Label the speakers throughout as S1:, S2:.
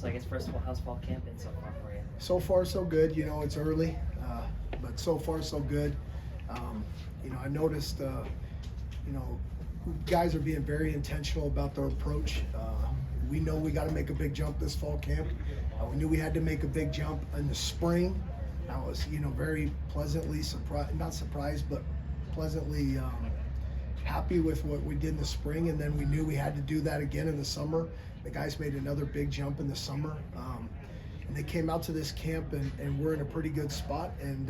S1: So I guess first of all, how's fall camp been so far for you?
S2: So far, so good. You know, it's early, but so far, so good. You know, I noticed, you know, guys are being very intentional about their approach. We know we got to make a big jump this fall camp. We knew we had to make a big jump in the spring. I was, you know, very pleasantly surprised, not surprised, but pleasantly happy with what we did in the spring. And then we knew we had to do that again in the summer. The guys made another big jump in the summer. And they came out to this camp and we're in a pretty good spot. And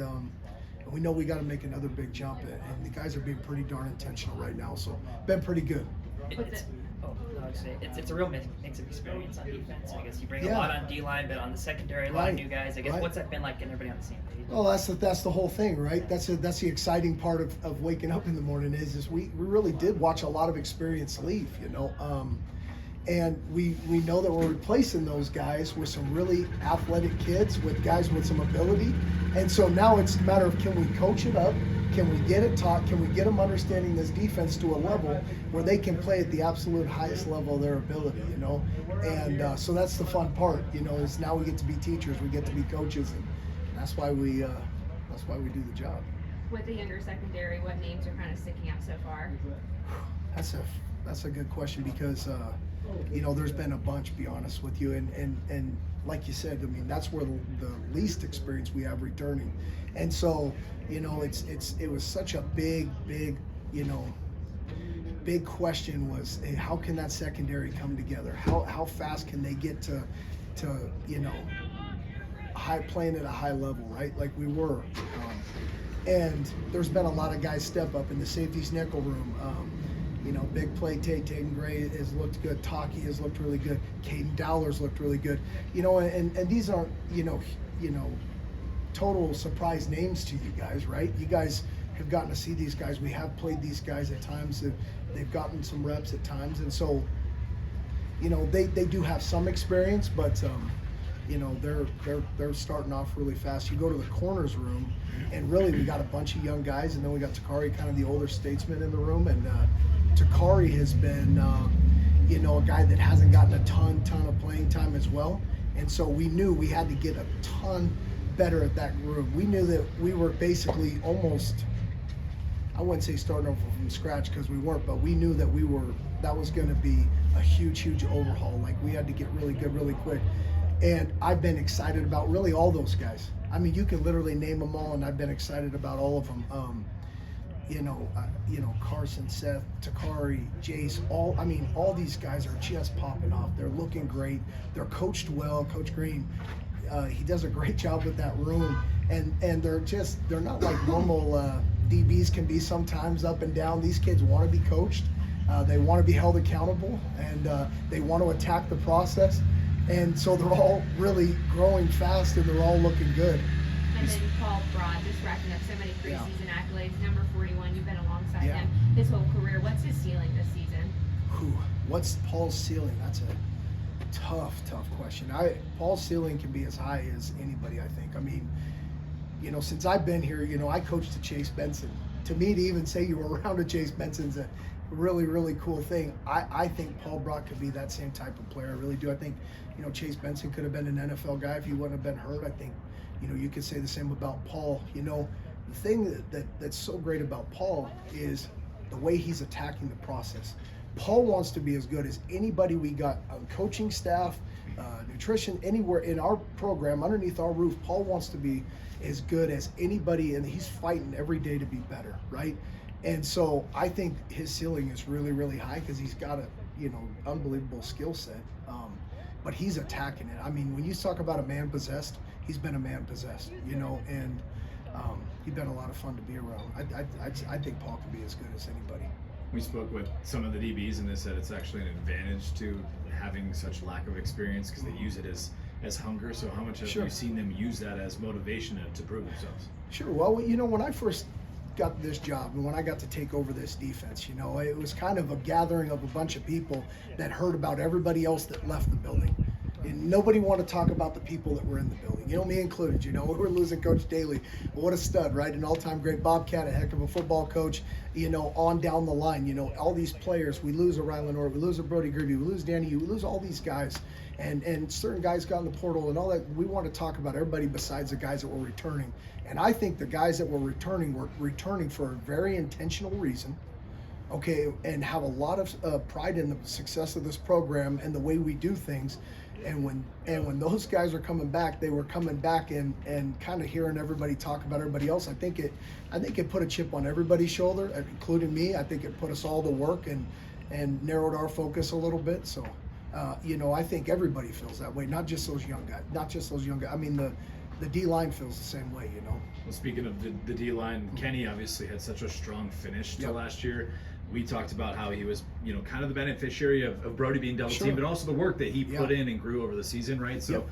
S2: we know we got to make another big jump. And the guys are being pretty darn intentional right now. So been pretty good.
S1: It's a real mix of experience on defense. I guess you bring a lot on D-line, but on the secondary, a lot of new guys. I guess what's that been like getting everybody on the same page?
S2: Well, that's the whole thing, right? That's the exciting part of waking up in the morning is we really did watch a lot of experience leave, you know. And we know that we're replacing those guys with some really athletic kids, with guys with some ability. And so now it's a matter of, can we coach it up? Can we get it taught? Can we get them understanding this defense to a level where they can play at the absolute highest level of their ability, you know? And so that's the fun part, you know, is now we get to be teachers, we get to be coaches, and that's why we do the job.
S3: With the younger secondary, what names are kind of sticking out so far?
S2: That's a good question because, you know, there's been a bunch, to be honest with you, and like you said, I mean, that's where the least experience we have returning. And so, you know, it was such a big, you know, big question was, hey, how can that secondary come together? How fast can they get to you know, playing at a high level, right? Like we were. And there's been a lot of guys step up in the safeties nickel room. You know, big play, Taden Gray has looked good. Taki has looked really good. Caden Dowler's looked really good. You know, and these aren't, you know, total surprise names to you guys, right? You guys have gotten to see these guys. We have played these guys at times. They've gotten some reps at times. And so, you know, they do have some experience, but, you know, they're starting off really fast. You go to the corners room, and really we got a bunch of young guys, and then we got Takari, kind of the older statesman in the room, and Takari has been, you know, a guy that hasn't gotten a ton of playing time as well. And so we knew we had to get a ton better at that group. We knew that we were basically almost, I wouldn't say starting over from scratch because we weren't, but we knew that that was going to be a huge overhaul. Like we had to get really good really quick. And I've been excited about really all those guys. I mean, you can literally name them all, and I've been excited about all of them. You know, Carson, Seth, Takari, Jace, all these guys are just popping off. They're looking great. They're coached well. Coach Green, he does a great job with that room. And they're not like normal DBs can be sometimes up and down. These kids want to be coached. They want to be held accountable, and they want to attack the process. And so they're all really growing fast, and they're all looking good.
S3: And then Paul Broad, just racking up so many preseason accolades. Number 41, you've been alongside him his whole career. What's his ceiling this season?
S2: What's Paul's ceiling? That's a tough question. Paul's ceiling can be as high as anybody, I think. I mean, you know, since I've been here, you know, I coached Chase Benson. To me, to even say you were around a Chase Benson's a really cool thing. I think Paul Brock could be that same type of player. I really do. I think, you know, Chase Benson could have been an NFL guy if he wouldn't have been hurt. I think, you know, you could say the same about Paul. You know, the thing that's so great about Paul is the way he's attacking the process. Paul wants to be as good as anybody we got on coaching staff, nutrition, anywhere in our program, underneath our roof. Paul wants to be as good as anybody, and he's fighting every day to be better, right? And so I think his ceiling is really high because he's got a, you know, unbelievable skill set. But he's attacking it. I mean, when you talk about a man possessed, he's been a man possessed, you know, and he's been a lot of fun to be around. I think Paul can be as good as anybody.
S4: We spoke with some of the DBs, and they said it's actually an advantage to having such lack of experience because they use it as hunger. So how much have you seen them use that as motivation to prove themselves?
S2: Sure. Well, you know, when I first got this job and when I got to take over this defense, you know, it was kind of a gathering of a bunch of people that heard about everybody else that left the building. And nobody want to talk about the people that were in the building. You know, me included. You know, we're losing Coach Daly. What a stud, right? An all-time great Bobcat, a heck of a football coach. You know, on down the line. You know, all these players. We lose a Rylan Orr, we lose a Brody Gribby, we lose Danny. We lose all these guys, and certain guys got in the portal and all that. We want to talk about everybody besides the guys that were returning. And I think the guys that were returning for a very intentional reason. Okay, and have a lot of pride in the success of this program and the way we do things. And when those guys are coming back, they were coming back and kind of hearing everybody talk about everybody else. I think it put a chip on everybody's shoulder, including me. I think it put us all to work and narrowed our focus a little bit. So, you know, I think everybody feels that way, not just those young guys. I mean, the D-line feels the same way, you know.
S4: Well, speaking of the D-line, Kenny obviously had such a strong finish to last year. We talked about how he was, you know, kind of the beneficiary of Brody being double teamed, but also the work that he put in and grew over the season, right? So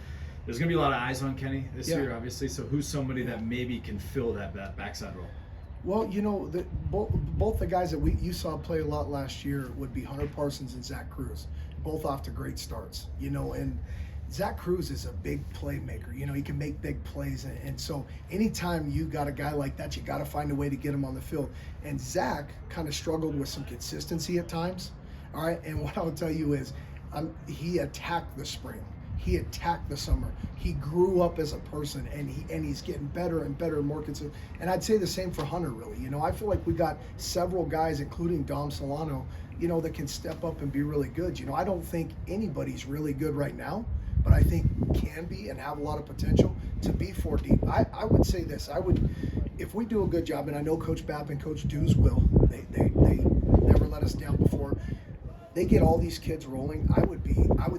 S4: there's going to be a lot of eyes on Kenny this year, obviously. So who's somebody that maybe can fill that backside role?
S2: Well, you know, both the guys that you saw play a lot last year would be Hunter Parsons and Zach Cruz, both off to great starts, you know, and Zach Cruz is a big playmaker. You know, he can make big plays. And so anytime you got a guy like that, you got to find a way to get him on the field. And Zach kind of struggled with some consistency at times. All right. And what I'll tell you is he attacked the spring. He attacked the summer. He grew up as a person, and he's getting better and better and more consistent. And I'd say the same for Hunter, really. You know, I feel like we got several guys, including Dom Solano, you know, that can step up and be really good. You know, I don't think anybody's really good right now, but I think can be and have a lot of potential to be 4 deep. I would say this. If we do a good job, and I know Coach Bapp and Coach Dews will, they never let us down before. They get all these kids rolling. I would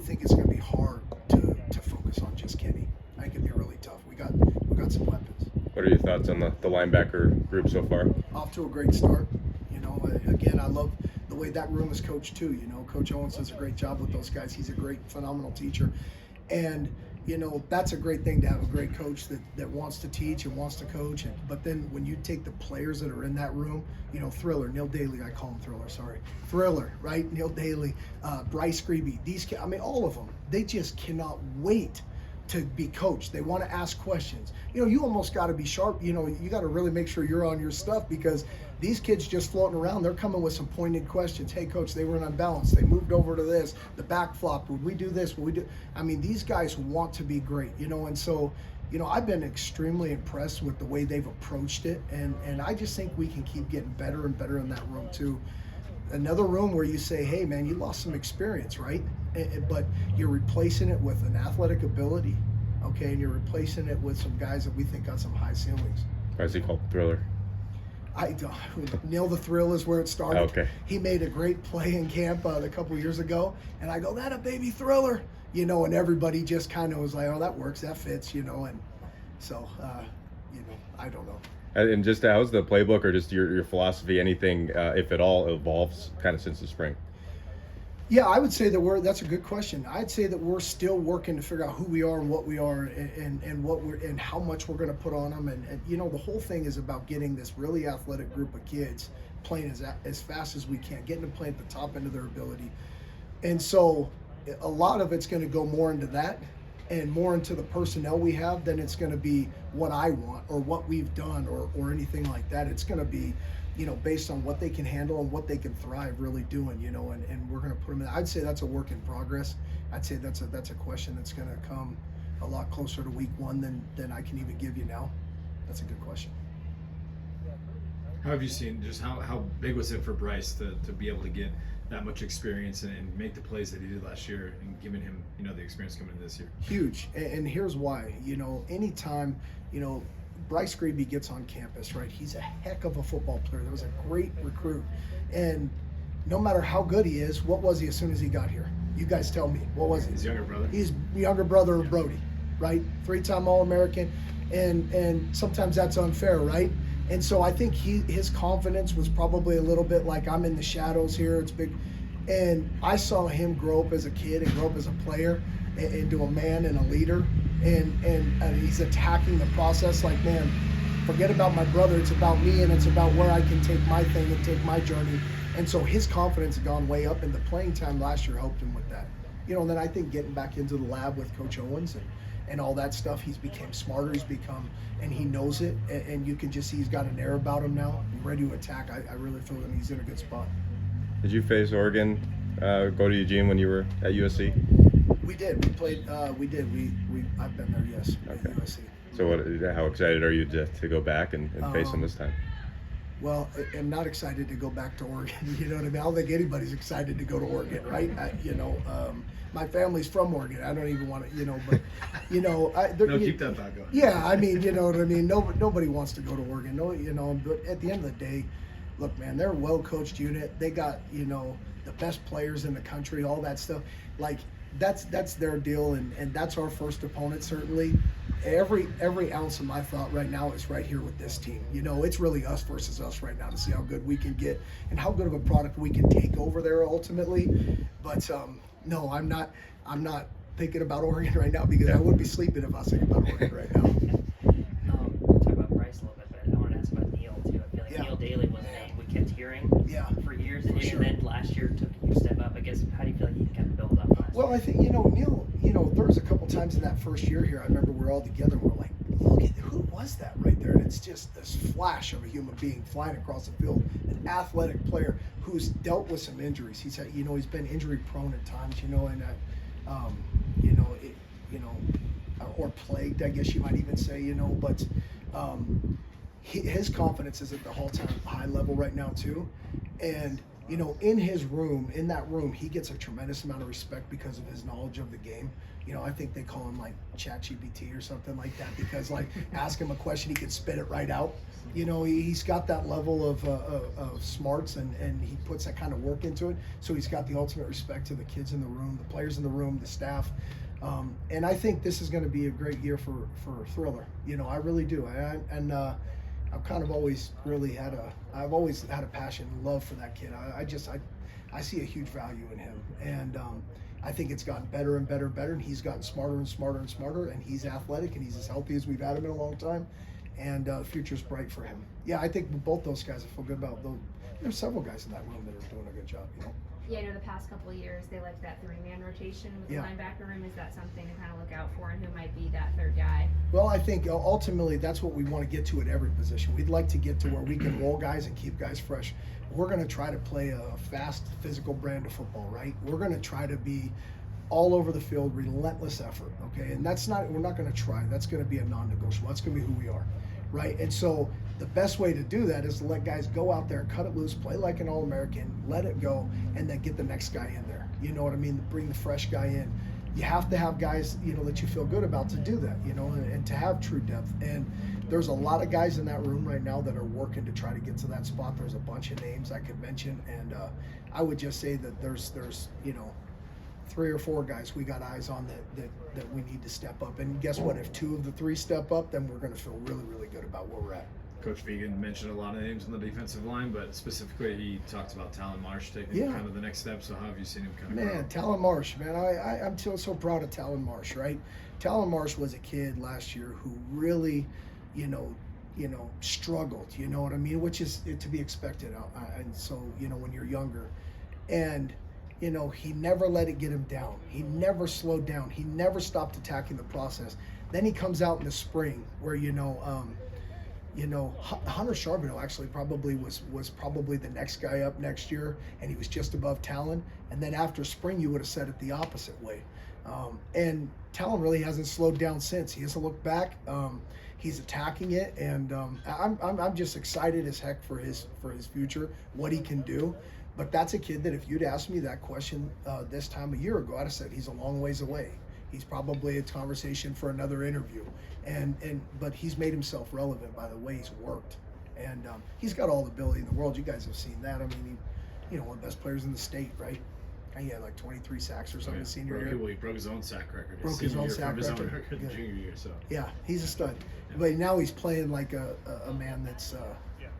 S2: think it's going to be hard to focus on just Kenny. I think it'd be really tough. We got some weapons.
S5: What are your thoughts on the linebacker group so far?
S2: Off to a great start. You know, again, I love the way that room is coached too. You know, Coach Owens does a great job with those guys. He's a great, phenomenal teacher. And, you know, that's a great thing to have a great coach that wants to teach and wants to coach. But then when you take the players that are in that room, you know, Thriller, Neil Daly, I call him Thriller, sorry. Thriller, right? Neil Daly, Bryce Grebe, I mean, all of them, they just cannot wait to be coached. They want to ask questions. You know, you almost got to be sharp. You know, you got to really make sure you're on your stuff, because these kids just floating around, they're coming with some pointed questions. Hey, coach, they were unbalanced. They moved over to this. The back flop. Would we do this? Would we do? I mean, these guys want to be great, you know, and so, you know, I've been extremely impressed with the way they've approached it, and I just think we can keep getting better and better in that room too. Another room where you say, hey, man, you lost some experience, right? But you're replacing it with an athletic ability, okay? And you're replacing it with some guys that we think got some high ceilings.
S5: Why is he called Thriller?
S2: Neil the Thrill is where it started.
S5: Okay.
S2: He made a great play in camp a couple years ago, and I go, that a baby Thriller, you know, and everybody just kind of was like, oh, that works, that fits, you know, and so, you know, I don't know.
S5: And just how's the playbook, or just your philosophy, anything, if at all, evolves kind of since the spring?
S2: Yeah, I would say that that's a good question. I'd say that we're still working to figure out who we are and what we are, and what we're, and how much we're going to put on them. And you know, the whole thing is about getting this really athletic group of kids playing as fast as we can, getting them playing at the top end of their ability. And so a lot of it's going to go more into that and more into the personnel we have than it's going to be what I want or what we've done or anything like that. It's going to be, you know, based on what they can handle and what they can thrive really doing, you know, and we're going to put them in. I'd say that's a work in progress. I'd say that's a question that's going to come a lot closer to week 1 than I can even give you now. That's a good question.
S4: How have you seen, just how big was it for Bryce to be able to get that much experience and make the plays that he did last year, and giving him, you know, the experience coming in this year?
S2: Huge. And here's why. You know, anytime, you know, Bryce Grebe gets on campus, right, he's a heck of a football player. That was a great recruit. And no matter how good he is, what was he as soon as he got here? You guys tell me. What was he?
S4: His younger brother.
S2: He's younger brother of Brody, right? 3-time All-American. And sometimes that's unfair, right? And so I think his confidence was probably a little bit like, I'm in the shadows here, it's big. And I saw him grow up as a kid and grow up as a player into a man and a leader. And he's attacking the process like, man, forget about my brother, it's about me, and it's about where I can take my thing and take my journey. And so his confidence had gone way up, and the playing time last year helped him with that. And then I think getting back into the lab with Coach Owens and all that stuff, he's became smarter, and he knows it, and you can just see he's got an air about him now, ready to attack. I really feel that he's in a good spot.
S5: Did you face Oregon, go to Eugene when you were at USC?
S2: We did. We played. We did. I've been there. Yes.
S5: Okay.
S2: At USC.
S5: So how excited are you to go back and face them this time?
S2: Well, I'm not excited to go back to Oregon. You know what I mean? I don't think anybody's excited to go to Oregon, right? My family's from Oregon. I don't even want to, but,
S4: keep that thought going.
S2: Yeah, I mean, you know what I mean? Nobody wants to go to Oregon, but at the end of the day, look, man, they're a well-coached unit. They got, the best players in the country, all that stuff. Like, that's their deal, and that's our first opponent, certainly. Every ounce of my thought right now is right here with this team. It's really us versus us right now to see how good we can get and how good of a product we can take over there ultimately. But no, I'm not thinking about Oregon right now, because I wouldn't be sleeping if I was thinking about Oregon right now.
S1: Talk about Bryce a little bit, but I want to ask about Neil too. I feel like Neil Daly was a name we kept hearing for years, and then last year took a huge step up. I guess, how do you feel like he kind of built up last year?
S2: Well, I think, Neil, there was a couple times in that first year here, I remember we're all together, and we're like, look at who was that right there? And it's just this flash of a human being flying across the field, an athletic player who's dealt with some injuries. He's had, he's been injury prone at times, or plagued, I guess you might even say, but his confidence is at the all-time high level right now too. And in that room, he gets a tremendous amount of respect because of his knowledge of the game. I think they call him like ChatGPT or something like that, because like ask him a question, he can spit it right out. He's got that level of smarts, and he puts that kind of work into it. So he's got the ultimate respect to the kids in the room, the players in the room, the staff. And I think this is going to be a great year for Thriller. I really do. I've kind of always really had a passion and love for that kid. I see a huge value in him, and I think it's gotten better and better and better, and he's gotten smarter and smarter and smarter, and he's athletic, and he's as healthy as we've had him in a long time, and the future's bright for him. Yeah, I think both those guys, I feel good about those. There's several guys in that room that are doing a good job,
S3: Yeah, I know the past couple of years they like that 3-man rotation with the linebacker room. Is that something to kind of look out for, and who might be that third guy?
S2: Well, I think ultimately that's what we want to get to at every position. We'd like to get to where we can roll guys and keep guys fresh. We're going to try to play a fast, physical brand of football, right? We're going to try to be all over the field, relentless effort, okay? And we're not going to try. That's going to be a non-negotiable. That's going to be who we are, right? And so the best way to do that is to let guys go out there, cut it loose, play like an All-American, let it go, and then get the next guy in there. You know what I mean? Bring the fresh guy in. You have to have guys, that you feel good about to do that, and to have true depth. And there's a lot of guys in that room right now that are working to try to get to that spot. There's a bunch of names I could mention, and I would just say that there's 3 or 4 guys we got eyes on that we need to step up. And guess what? If 2 of the 3 step up, then we're going to feel really, really good about where we're at.
S4: Coach Vegan mentioned a lot of names on the defensive line, but specifically he talked about Talon Marsh taking kind of the next step. So how have you seen him kind of grow?
S2: Talon Marsh, man, I'm so proud of Talon Marsh, right? Talon Marsh was a kid last year who really, struggled, you know what I mean? Which is to be expected. And so, when you're younger. And, he never let it get him down. He never slowed down. He never stopped attacking the process. Then he comes out in the spring where, Hunter Charbonneau actually probably was probably the next guy up next year, and he was just above Talon. And then after spring, you would have said it the opposite way. And Talon really hasn't slowed down since. He hasn't looked back. He's attacking it, and I'm just excited as heck for his future, what he can do. But that's a kid that if you'd asked me that question this time a year ago, I'd have said he's a long ways away. He's probably a conversation for another interview, but he's made himself relevant by the way he's worked, and he's got all the ability in the world. You guys have seen that. I mean, one of the best players in the state, right? He had like 23 sacks or something his senior year.
S4: Well, he broke his own sack record.
S2: Broke his own sack record.
S4: Junior year, so. Yeah,
S2: he's a stud. But now he's playing like a man that's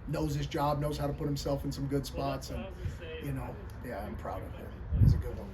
S2: knows his job, knows how to put himself in some good spots, and I'm proud of him. He's a good one.